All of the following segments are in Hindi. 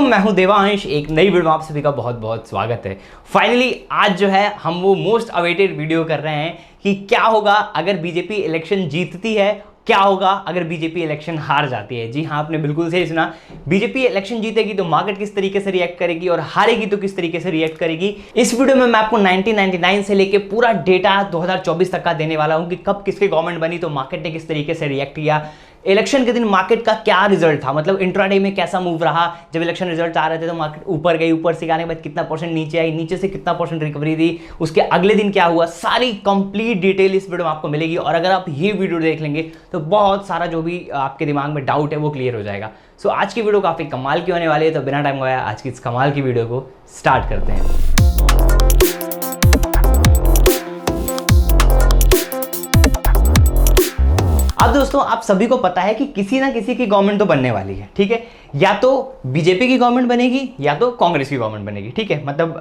मैं हूं देवांश, एक नई वीडियो में आप सभी का बहुत बहुत स्वागत है। फाइनली आज जो है हम वो मोस्ट अवेटेड वीडियो कर रहे हैं कि क्या होगा अगर बीजेपी इलेक्शन जीतती है, क्या होगा अगर बीजेपी इलेक्शन हार जाती है। जी हाँ, आपने बिल्कुल सही सुना, बीजेपी इलेक्शन जीतेगी तो मार्केट किस तरीके से रिएक्ट करेगी और हारेगी तो किस तरीके से रिएक्ट करेगी। इस वीडियो में मैं आपको 1999 से लेके पूरा डेटा 2024 तक का देने वाला हूं कि कब किसकी गवर्नमेंट बनी तो मार्केट ने किस तरीके से रिएक्ट किया, इलेक्शन के दिन मार्केट का क्या रिजल्ट था, मतलब इंट्राडे में कैसा मूव रहा। जब इलेक्शन रिजल्ट आ रहे थे तो मार्केट ऊपर गई, ऊपर से आने के बाद कितना परसेंट नीचे आई, नीचे से कितना परसेंट रिकवरी दी, उसके अगले दिन क्या हुआ, सारी कंप्लीट डिटेल इस वीडियो में आपको मिलेगी। और अगर आप ये वीडियो देख लेंगे तो बहुत सारा जो भी आपके दिमाग में डाउट है वो क्लियर हो जाएगा। सो आज की वीडियो काफ़ी कमाल की होने वाली है, तो बिना टाइम गवाया आज की इस कमाल की वीडियो को स्टार्ट करते हैं। अब दोस्तों आप सभी को पता है कि किसी ना किसी की गवर्नमेंट तो बनने वाली है, ठीक है। या तो बीजेपी की गवर्नमेंट बनेगी या तो कांग्रेस की गवर्नमेंट बनेगी, ठीक है। मतलब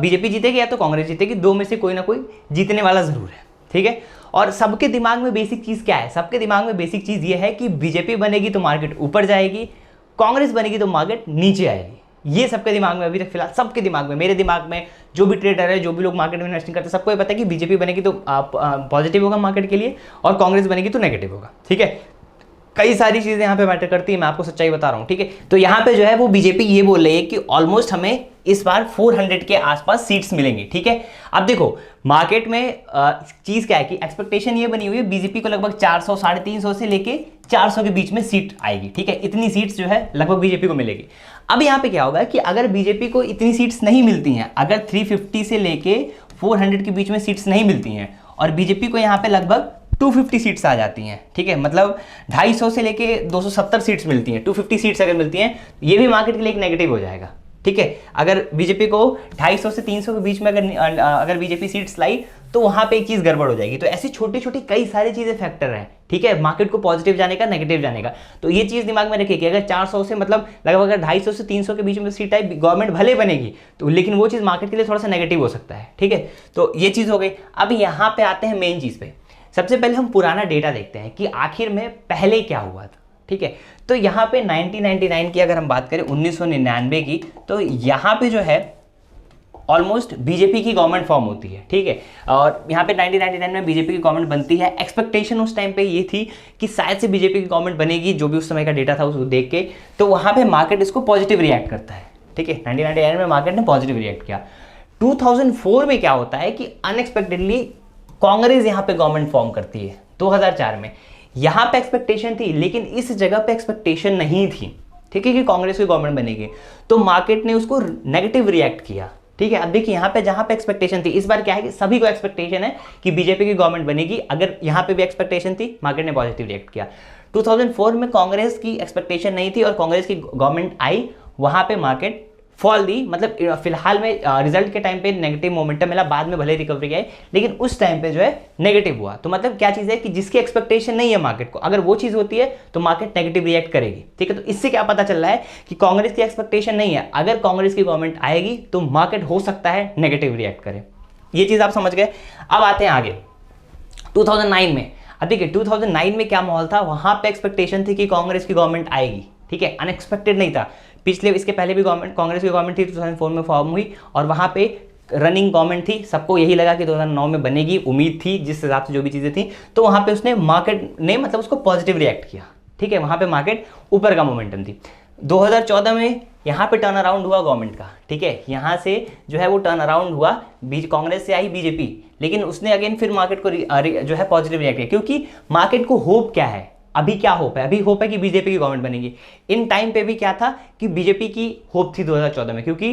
बीजेपी जीतेगी या तो कांग्रेस जीतेगी, दो में से कोई ना कोई जीतने वाला जरूर है, ठीक है। और सबके दिमाग में बेसिक चीज क्या है, सबके दिमाग में बेसिक चीज ये है कि बीजेपी बनेगी तो मार्केट ऊपर जाएगी, कांग्रेस बनेगी तो मार्केट नीचे आएगी। ये सबके दिमाग में अभी तक फिलहाल, सबके दिमाग में, मेरे दिमाग में, जो भी ट्रेडर है, जो भी लोग मार्केट में इन्वेस्टिंग करते हैं, सबको ये पता है कि बीजेपी बनेगी तो पॉजिटिव होगा मार्केट के लिए और कांग्रेस बनेगी तो नेगेटिव होगा, ठीक है। कई सारी चीजें यहाँ पे मैटर करती है, मैं आपको सच्चाई बता रहा हूँ, ठीक है। तो यहाँ पे जो है वो बीजेपी ये बोल रही है कि ऑलमोस्ट हमें इस बार 400 के आसपास सीट्स मिलेंगी, ठीक है। अब देखो मार्केट में चीज क्या है कि एक्सपेक्टेशन ये बनी हुई है बीजेपी को लगभग 400 350 से लेके 400 के बीच में सीट आएगी, ठीक है। इतनी सीट्स जो है लगभग बीजेपी को मिलेगी। अब यहाँ पे क्या होगा कि अगर बीजेपी को इतनी सीट्स नहीं मिलती हैं, अगर 350 से लेके 400 के बीच में सीट्स नहीं मिलती हैं और बीजेपी को यहाँ पे लगभग 250 सीट्स आ जाती हैं, ठीक है। मतलब 250 से लेके 270 सीट्स मिलती हैं, 250 सीट्स अगर मिलती हैं, ये भी मार्केट के लिए एक नेगेटिव हो जाएगा, ठीक है। अगर बीजेपी को 250 से 300 के बीच में अगर बीजेपी सीट्स लाई तो वहां पे एक चीज गड़बड़ हो जाएगी। तो ऐसी छोटी छोटी कई सारी चीजें फैक्टर हैं, ठीक है, मार्केट को पॉजिटिव जाने का, नेगेटिव जाने का। तो ये चीज दिमाग में रखिए कि अगर 400 से मतलब लगभग अगर 250 से 300 के बीच में सीट आई, गवर्नमेंट भले बनेगी तो, लेकिन वो चीज मार्केट के लिए थोड़ा सा नेगेटिव हो सकता है, ठीक है। तो ये चीज हो गई। अब यहाँ पे आते हैं मेन चीज पे। सबसे पहले हम पुराना डेटा देखते हैं कि आखिर में पहले क्या हुआ था, ठीक है। तो यहाँ पे 1999 की अगर हम बात करें, 1999 की, तो यहाँ पे जो है ऑलमोस्ट बीजेपी की गवर्नमेंट फॉर्म होती है, ठीक है। और यहाँ पे 1999 में बीजेपी की गवर्नमेंट बनती है। एक्सपेक्टेशन उस टाइम पे ये थी कि शायद से बीजेपी की गवर्नमेंट बनेगी, जो भी उस समय का डेटा था उसको देख के। तो वहाँ पे मार्केट इसको पॉजिटिव रिएक्ट करता है, ठीक है। 1999 में मार्केट ने पॉजिटिव रिएक्ट किया। 2004 में क्या होता है कि अनएक्सपेक्टेडली कांग्रेस यहाँ पे गवर्नमेंट फॉर्म करती है 2004 में। यहाँ पे एक्सपेक्टेशन थी, लेकिन इस जगह पे एक्सपेक्टेशन नहीं थी, ठीक है, कि कांग्रेस की गवर्नमेंट बनेगी। तो मार्केट ने उसको नेगेटिव रिएक्ट किया, ठीक है। अब देखिए यहाँ पे जहाँ पे एक्सपेक्टेशन थी, इस बार क्या है कि सभी को एक्सपेक्टेशन है कि बीजेपी की गवर्नमेंट बनेगी। अगर यहाँ पे भी एक्सपेक्टेशन थी, मार्केट ने पॉजिटिव रिएक्ट किया। 2004 में कांग्रेस की एक्सपेक्टेशन नहीं थी और कांग्रेस की गवर्नमेंट आई, वहां पे मार्केट फॉल दी। मतलब फिलहाल में रिजल्ट के टाइम पे नेगेटिव मोमेंटम मिला, बाद में भले रिकवरी आई, लेकिन उस टाइम पे जो है नेगेटिव हुआ। तो मतलब क्या चीज़ है कि जिसकी एक्सपेक्टेशन नहीं है मार्केट को, अगर वो चीज़ होती है तो मार्केट नेगेटिव रिएक्ट करेगी, ठीक है। तो इससे क्या पता चल रहा है कि कांग्रेस की एक्सपेक्टेशन नहीं है, अगर कांग्रेस की गवर्नमेंट आएगी तो मार्केट हो सकता है नेगेटिव रिएक्ट करे। ये चीज़ आप समझ गए। अब आते हैं आगे 2009 में। अब देखिए 2009 में क्या माहौल था, वहां पे एक्सपेक्टेशन थी कि कांग्रेस की गवर्नमेंट आएगी, ठीक है, अनएक्सपेक्टेड नहीं था। पिछले इसके पहले भी गवर्नमेंट, कांग्रेस की गवर्नमेंट थी, 2004 में फॉर्म हुई और वहां पे रनिंग गवर्नमेंट थी। सबको यही लगा कि 2009 में बनेगी, उम्मीद थी जिस हिसाब से जो भी चीजें थी। तो वहां पे उसने मार्केट ने मतलब उसको पॉजिटिव रिएक्ट किया, ठीक है। वहां पे मार्केट ऊपर का मोमेंटम थी। 2014 में यहाँ पे टर्न अराउंड हुआ गवर्नमेंट का, ठीक है। यहाँ से जो है वो टर्न अराउंड हुआ, कांग्रेस से आई बीजेपी, लेकिन उसने अगेन फिर मार्केट को जो है पॉजिटिव रिएक्ट किया। क्योंकि मार्केट को होप क्या है, अभी क्या होप है, अभी होप है कि बीजेपी की गवर्नमेंट बनेगी। इन टाइम पे भी क्या था कि बीजेपी की होप थी 2014 में, क्योंकि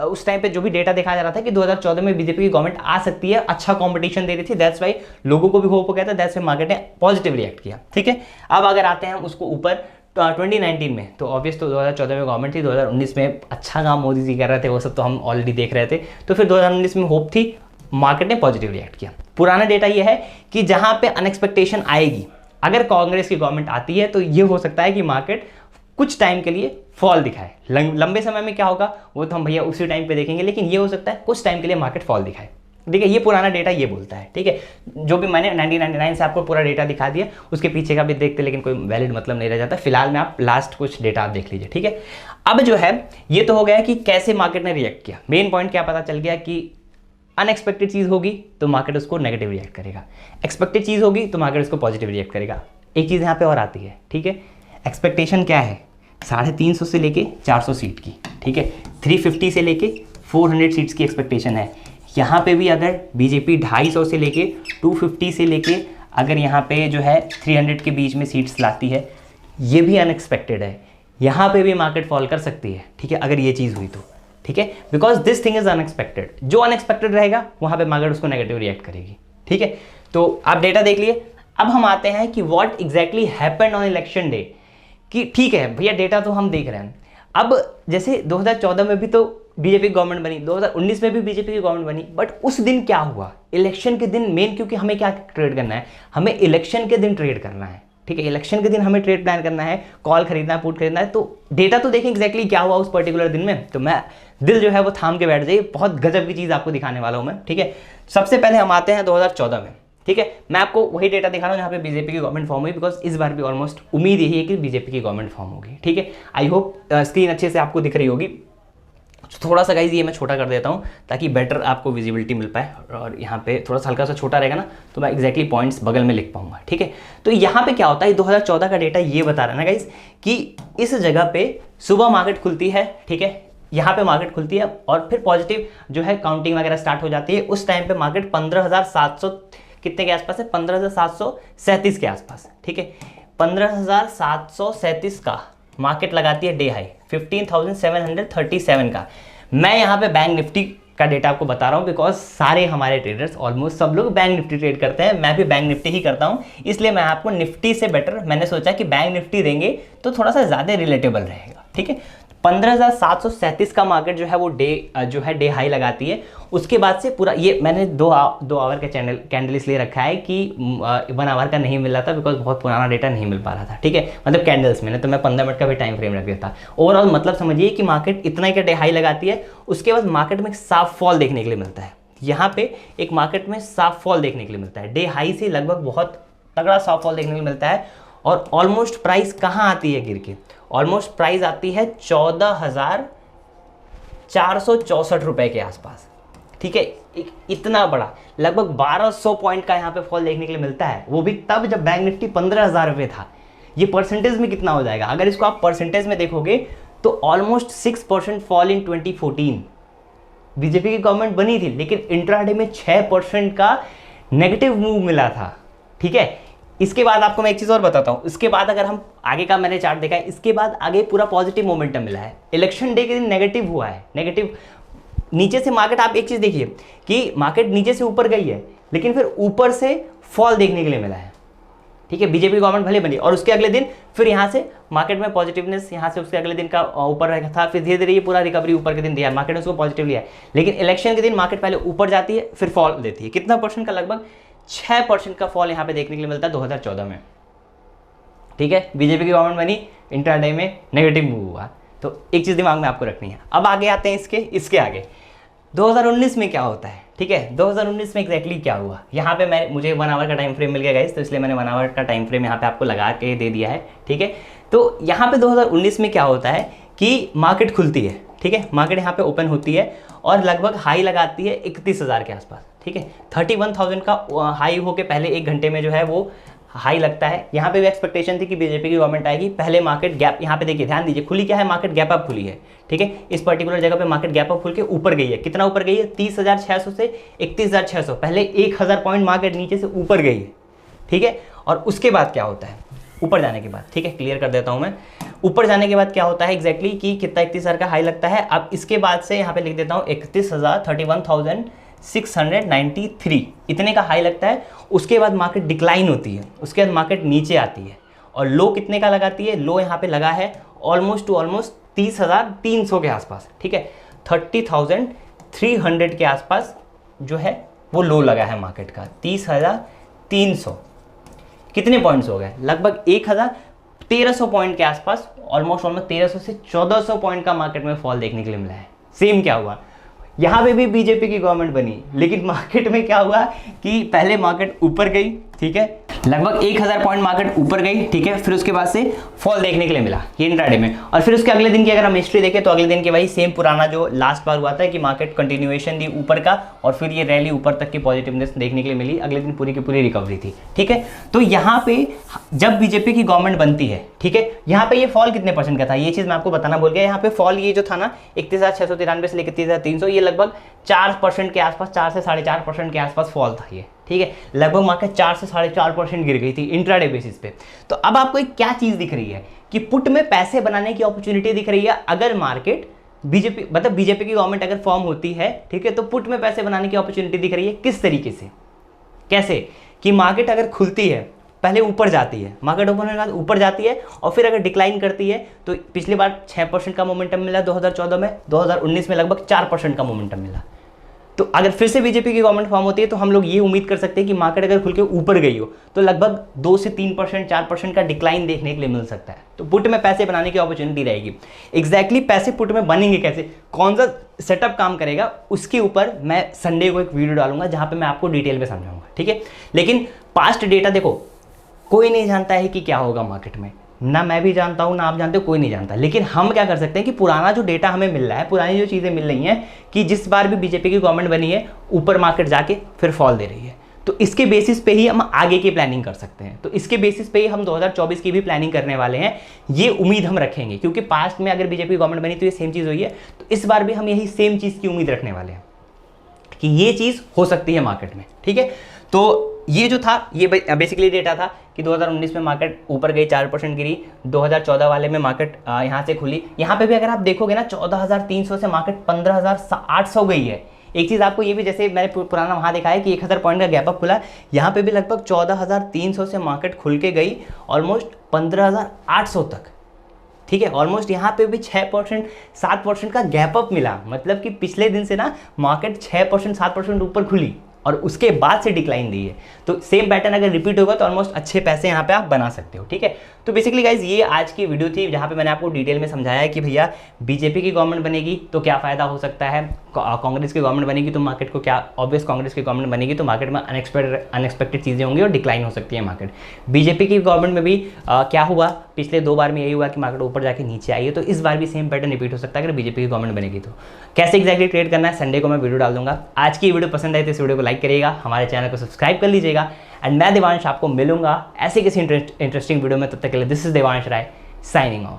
उस टाइम पे जो भी डेटा देखा जा रहा था कि 2014 में बीजेपी की गवर्नमेंट आ सकती है, अच्छा कंपटीशन दे रही थी, दैट्स वाई लोगों को भी होप हो गया था, दैट्स वाई मार्केट ने पॉजिटिव रिएक्ट किया, ठीक है। अब अगर आते हैं हम उसको ऊपर 2019 में, तो ऑब्वियस तो 2014 में गवर्नमेंट थी, 2019 में अच्छा काम मोदी जी कर रहे थे, वो सब तो हम ऑलरेडी देख रहे थे। तो फिर 2019 में होप थी, मार्केट ने पॉजिटिव रिएक्ट किया। पुराना डेटा ये है कि जहां पे अनएक्सपेक्टेशन आएगी, अगर कांग्रेस की गवर्नमेंट आती है तो ये हो सकता है कि मार्केट कुछ टाइम के लिए फॉल दिखाए। लंबे समय में क्या होगा वो तो हम भैया उसी टाइम पे देखेंगे, लेकिन ये हो सकता है कुछ टाइम के लिए मार्केट फॉल दिखाए, देखिए ये पुराना डेटा ये बोलता है, ठीक है। जो भी मैंने 1999 से आपको पूरा डेटा दिखा दिया, उसके पीछे का भी देखते, लेकिन कोई वैलिड मतलब नहीं रह जाता। फिलहाल में आप लास्ट कुछ डेटा आप देख लीजिए, ठीक है। अब जो है ये तो हो गया कि कैसे मार्केट ने रिएक्ट किया। मेन पॉइंट क्या पता चल गया कि अनएक्सपेक्टेड चीज़ होगी तो मार्केट उसको नेगेटिव रिएक्ट करेगा, एक्सपेक्टेड चीज़ होगी तो मार्केट उसको पॉजिटिव रिएक्ट करेगा। एक चीज़ यहाँ पे और आती है, ठीक है। एक्सपेक्टेशन क्या है? 350 से लेके 400 सीट की, ठीक है। 350 से लेके 400 सीट्स की एक्सपेक्टेशन है। यहाँ पे भी अगर बीजेपी 250 से लेके 250 से लेके अगर यहाँ पे जो है 300 के बीच में सीट्स लाती है, ये भी अनएक्सपेक्टेड है। यहाँ पे भी मार्केट फॉल कर सकती है, ठीक है, अगर ये चीज़ हुई तो, ठीक है। Because this thing is unexpected. जो अनएक्सपेक्टेड रहेगा वहाँ पे मार्केट उसको नेगेटिव रिएक्ट करेगी, ठीक है। तो आप डेटा देख लिए। अब हम आते हैं कि what exactly happened on election day, कि ठीक है भैया डेटा तो हम देख रहे हैं। अब जैसे 2014 में भी तो बीजेपी की गवर्नमेंट बनी, 2019 में भी बीजेपी की गवर्नमेंट बनी, बट उस दिन क्या हुआ? इलेक्शन के दिन मेन, क्योंकि हमें क्या ट्रेड करना है, हमें इलेक्शन के दिन ट्रेड करना है, ठीक है। इलेक्शन के दिन हमें ट्रेड प्लान करना है, कॉल खरीदना है, पुट खरीदना है, तो डेटा तो देखें एग्जैक्टली क्या हुआ उस पर्टिकुलर दिन में। तो मैं दिल जो है वो थाम के बैठ जाइए, बहुत गजब की चीज़ आपको दिखाने वाला हूँ मैं, ठीक है। सबसे पहले हम आते हैं 2014 में, ठीक है। मैं आपको वही डेटा दिखा रहा हूँ जहाँ पे बीजेपी की गवर्नमेंट फॉर्म हुई, बिकॉज इस बार भी ऑलमोस्ट उम्मीद यही है कि बीजेपी की गवर्नमेंट फॉर्म होगी, ठीक है। आई होप स्क्रीन अच्छे से आपको दिख रही होगी। थोड़ा सा गाइज ये मैं छोटा कर देता हूँ ताकि बेटर आपको विजिबिलिटी मिल पाए, और यहाँ पे थोड़ा सा हल्का सा छोटा रहेगा ना तो मैं एक्जैक्टली पॉइंट्स बगल में लिख पाऊंगा, ठीक है। तो यहाँ पे क्या होता है, 2014 का डेटा ये बता रहा है ना गाइज कि इस जगह पे सुबह मार्केट खुलती है, ठीक है। यहाँ पे मार्केट खुलती है और फिर पॉजिटिव जो है काउंटिंग वगैरह स्टार्ट हो जाती है। उस टाइम पे मार्केट 15,700 कितने के आसपास है, 15,737 के आसपास, ठीक है। 15,737 का मार्केट लगाती है डे हाई, 15,737 का। मैं यहाँ पे बैंक निफ्टी का डेटा आपको बता रहा हूँ बिकॉज सारे हमारे ट्रेडर्स ऑलमोस्ट सब लोग बैंक निफ्टी ट्रेड करते हैं, मैं भी बैंक निफ्टी ही करता हूँ, इसलिए मैं आपको निफ्टी से बेटर मैंने सोचा कि बैंक निफ्टी देंगे तो थोड़ा सा ज़्यादा रिलेटेबल रहेगा, ठीक है। 15,737 का मार्केट जो है वो डे हाई लगाती है। उसके बाद से पूरा ये मैंने 2 आवर का कैंडल इसलिए रखा है कि 1 आवर का नहीं मिल रहा था बिकॉज बहुत पुराना डेटा नहीं मिल पा रहा था, ठीक है। मतलब कैंडल्स में, तो मैं 15 मिनट का भी टाइम फ्रेम रख दिया था। ओवरऑल मतलब समझिए कि मार्केट इतना ही का डे हाई लगाती है, उसके बाद मार्केट में साफ फॉल देखने के लिए मिलता है। यहाँ पे एक मार्केट में साफ फॉल देखने के लिए मिलता है, डे हाई से लगभग बहुत तगड़ा साफ फॉल देखने के लिए मिलता है। और ऑलमोस्ट प्राइस कहाँ आती है गिर के? ऑलमोस्ट प्राइस आती है 14,464 रुपए के आसपास, ठीक है। इतना बड़ा लगभग 1200 पॉइंट का यहाँ पे फॉल देखने के लिए मिलता है, वो भी तब जब बैंक निफ्टी 15,000 रुपये था। ये परसेंटेज में कितना हो जाएगा? अगर इसको आप परसेंटेज में देखोगे तो ऑलमोस्ट 6% फॉल इन 2014। बीजेपी की गवर्नमेंट बनी थी लेकिन इंट्राडे में 6% का नेगेटिव मूव मिला था, ठीक है। इसके बाद आपको मैं एक चीज़ और बताता हूँ, इसके बाद अगर हम आगे का मैंने चार्ट देखा है, इसके बाद आगे पूरा पॉजिटिव मोमेंटम मिला है। इलेक्शन डे के दिन नेगेटिव हुआ है, नेगेटिव नीचे से मार्केट, आप एक चीज़ देखिए कि मार्केट नीचे से ऊपर गई है लेकिन फिर ऊपर से फॉल देखने के लिए मिला है, ठीक है। बीजेपी गवर्नमेंट भले बनी और उसके अगले दिन फिर यहाँ से मार्केट में पॉजिटिवनेस, यहाँ से उसके अगले दिन का ऊपर रहा था, फिर धीरे धीरे ये पूरा रिकवरी ऊपर के दिन दिया, मार्केट ने उसको पॉजिटिव लिया है। लेकिन इलेक्शन के दिन मार्केट पहले ऊपर जाती है फिर फॉल देती है। कितना परसेंट का? लगभग 6% का फॉल यहाँ पे देखने के लिए मिलता है 2014 में, ठीक है। बीजेपी की गवर्नमेंट बनी, इंट्राडे में नेगेटिव मूव हुआ, तो एक चीज़ दिमाग में आपको रखनी है। अब आगे आते हैं इसके आगे 2019 में क्या होता है, ठीक है। 2019 में एग्जैक्टली क्या हुआ, यहाँ पे मुझे 1 आवर का टाइम फ्रेम मिल गया गाइस, तो इसलिए मैंने 1 आवर का टाइम फ्रेम यहाँ पे आपको लगा के दे दिया है, ठीक है। तो यहाँ पे 2019 में क्या होता है कि मार्केट खुलती है, ठीक है। मार्केट यहाँ पे ओपन होती है और लगभग हाई लगाती है 31,000 के आसपास, ठीक है। 31,000 का हाई होके पहले 1 घंटे में जो है वो हाई लगता है। यहाँ पे भी एक्सपेक्टेशन थी कि बीजेपी की गवर्नमेंट आएगी। पहले मार्केट गैप, यहाँ पे देखिए ध्यान दीजिए, खुली क्या है? मार्केट गैप अप खुली है, ठीक है। इस पर्टिकुलर जगह पे मार्केट गैप अप खुल के ऊपर गई है। कितना ऊपर गई है? 30,600 से 31,600, पहले 1,000 पॉइंट मार्केट नीचे से ऊपर गई है, ठीक है। और उसके बाद क्या होता है ऊपर जाने के बाद, ठीक है, क्लियर कर देता हूँ मैं। ऊपर जाने के बाद क्या होता है एग्जैक्टली कि कितना 31,000 का हाई लगता है। अब इसके बाद से यहाँ पे लिख देता हूँ 31,693 इतने का हाई लगता है। उसके बाद मार्केट डिक्लाइन होती है, उसके बाद मार्केट नीचे आती है और लो कितने का लगाती है? लो यहाँ पे लगा है ऑलमोस्ट 30,300 के आसपास, ठीक है। 30,300 के आसपास जो है वो लो लगा है मार्केट का। 30,300 कितने पॉइंट्स हो गए? लगभग 1,1300 पॉइंट के आसपास, ऑलमोस्ट 1300 से 1400 पॉइंट का मार्केट में फॉल देखने के लिए मिला है। सेम क्या हुआ? यहाँ पे भी बीजेपी की गवर्नमेंट बनी, लेकिन मार्केट में क्या हुआ कि पहले मार्केट ऊपर गई, ठीक है, लगभग 1000 पॉइंट मार्केट ऊपर गई, ठीक है, फिर उसके बाद से फॉल देखने के लिए मिला ये इंट्राडे में। और फिर उसके अगले दिन की अगर हम हिस्ट्री देखें तो अगले दिन के वही सेम पुराना जो लास्ट बार हुआ था कि मार्केट कंटिन्यूएशन दी ऊपर का, और फिर ये रैली ऊपर तक की पॉजिटिवनेस देखने के लिए मिली, अगले दिन पूरी की पूरी रिकवरी थी, ठीक है। तो यहाँ पे जब बीजेपी की गवर्नमेंट बनती है, ठीक है, यहाँ पे ये फॉल कितने परसेंट का था ये चीज मैं आपको बताना भूल गया। यहाँ पे फॉल ये जो था ना 31,693 से लेकर 30,300, ये लगभग 4% के आसपास, 4 से 4.5% के आसपास फॉल था ये, ठीक है। लगभग मार्केट 4 से 4.5% गिर गई थी इंट्राडे बेसिस पे। तो अब आपको एक क्या चीज दिख रही है कि पुट में पैसे बनाने की अपॉर्चुनिटी दिख रही है। अगर मार्केट बीजेपी मतलब बीजेपी की गवर्नमेंट अगर फॉर्म होती है, ठीक है, तो पुट में पैसे बनाने की अपॉर्चुनिटी दिख रही है। किस तरीके से, कैसे कि मार्केट अगर खुलती है पहले ऊपर जाती है, मार्केट ओपन होने के बाद ऊपर जाती है, और फिर अगर डिक्लाइन करती है तो पिछली बार 6% का मोमेंटम मिला 2014 में, 2019 में लगभग 4% का मोमेंटम मिला। तो अगर फिर से बीजेपी की गवर्नमेंट फॉर्म होती है तो हम लोग ये उम्मीद कर सकते हैं कि मार्केट अगर खुल के ऊपर गई हो तो लगभग 2 से 3%, 4% का डिक्लाइन देखने के लिए मिल सकता है। तो पुट में पैसे बनाने की अपॉर्चुनिटी रहेगी। एग्जैक्टली पैसे पुट में बनेंगे कैसे, कौन सा सेटअप काम करेगा, उसके ऊपर मैं संडे को एक वीडियो डालूंगा जहां पे मैं आपको डिटेल में समझाऊंगा, ठीक है। लेकिन पास्ट डेटा देखो, कोई नहीं जानता है कि क्या होगा मार्केट में, ना मैं भी जानता हूं ना आप जानते हो, कोई नहीं जानता। लेकिन हम क्या कर सकते हैं कि पुराना जो डेटा हमें मिल रहा है, पुरानी जो चीज़ें मिल रही हैं कि जिस बार भी बीजेपी की गवर्नमेंट बनी है ऊपर मार्केट जाके फिर फॉल दे रही है, तो इसके बेसिस पे ही हम आगे की प्लानिंग कर सकते हैं। तो इसके बेसिस पे ही हम 2024 की भी प्लानिंग करने वाले हैं, ये उम्मीद हम रखेंगे, क्योंकि पास्ट में अगर बीजेपी गवर्नमेंट बनी तो ये सेम चीज़ हुई है, तो इस बार भी हम यही सेम चीज़ की उम्मीद रखने वाले हैं कि ये चीज़ हो सकती है मार्केट में, ठीक है। तो ये जो था ये बेसिकली डेटा था कि 2019 में मार्केट ऊपर गई, 4% गिरी, 2014 वाले में मार्केट यहाँ से खुली। यहाँ पे भी अगर आप देखोगे ना 14,300 से मार्केट 15,800 गई है। एक चीज़ आपको ये भी, जैसे मैंने पुराना वहाँ देखा है कि 1000 पॉइंट का गैप अप खुला, यहाँ पे भी लगभग 14,300 से मार्केट खुल के गई ऑलमोस्ट 15,800 तक, ठीक है। ऑलमोस्ट यहाँ पे भी 6%, 7% का गैप अप मिला, मतलब कि पिछले दिन से ना मार्केट 6%, 7% ऊपर खुली और उसके बाद से डिक्लाइन दी है। तो सेम पैटर्न अगर रिपीट होगा तो ऑलमोस्ट अच्छे पैसे यहाँ पे आप बना सकते हो, ठीक है। तो बेसिकली गाइज ये आज की वीडियो थी जहाँ पे मैंने आपको डिटेल में समझाया कि भैया बीजेपी की गवर्नमेंट बनेगी तो क्या फ़ायदा हो सकता है, कांग्रेस की गवर्नमेंट बनेगी तो मार्केट को क्या, ऑब्वियस कांग्रेस की गवर्नमेंट बनेगी तो मार्केट में अनएक्सपेक्टेड चीज़ें होंगी और डिक्लाइन हो सकती है मार्केट। बीजेपी की गवर्नमेंट में भी क्या हुआ, पिछले 2 बार में यही हुआ कि मार्केट ऊपर जाके नीचे आई है, तो इस बार भी सेम पैटर्न रिपीट हो सकता है अगर बीजेपी की गवर्नमेंट बनेगी तो। कैसे एक्जैक्टली ट्रेड करना है संडे को मैं वीडियो डाल दूंगा। आज की वीडियो पसंद आई तो इस वीडियो को लाइक करिएगा, हमारे चैनल को सब्सक्राइब कर लीजिएगा, एंड मैं देवांश आपको मिलूंगा ऐसे किसी इंटरेस्टिंग वीडियो में। तब तक के लिए this is Devansh Rai signing of.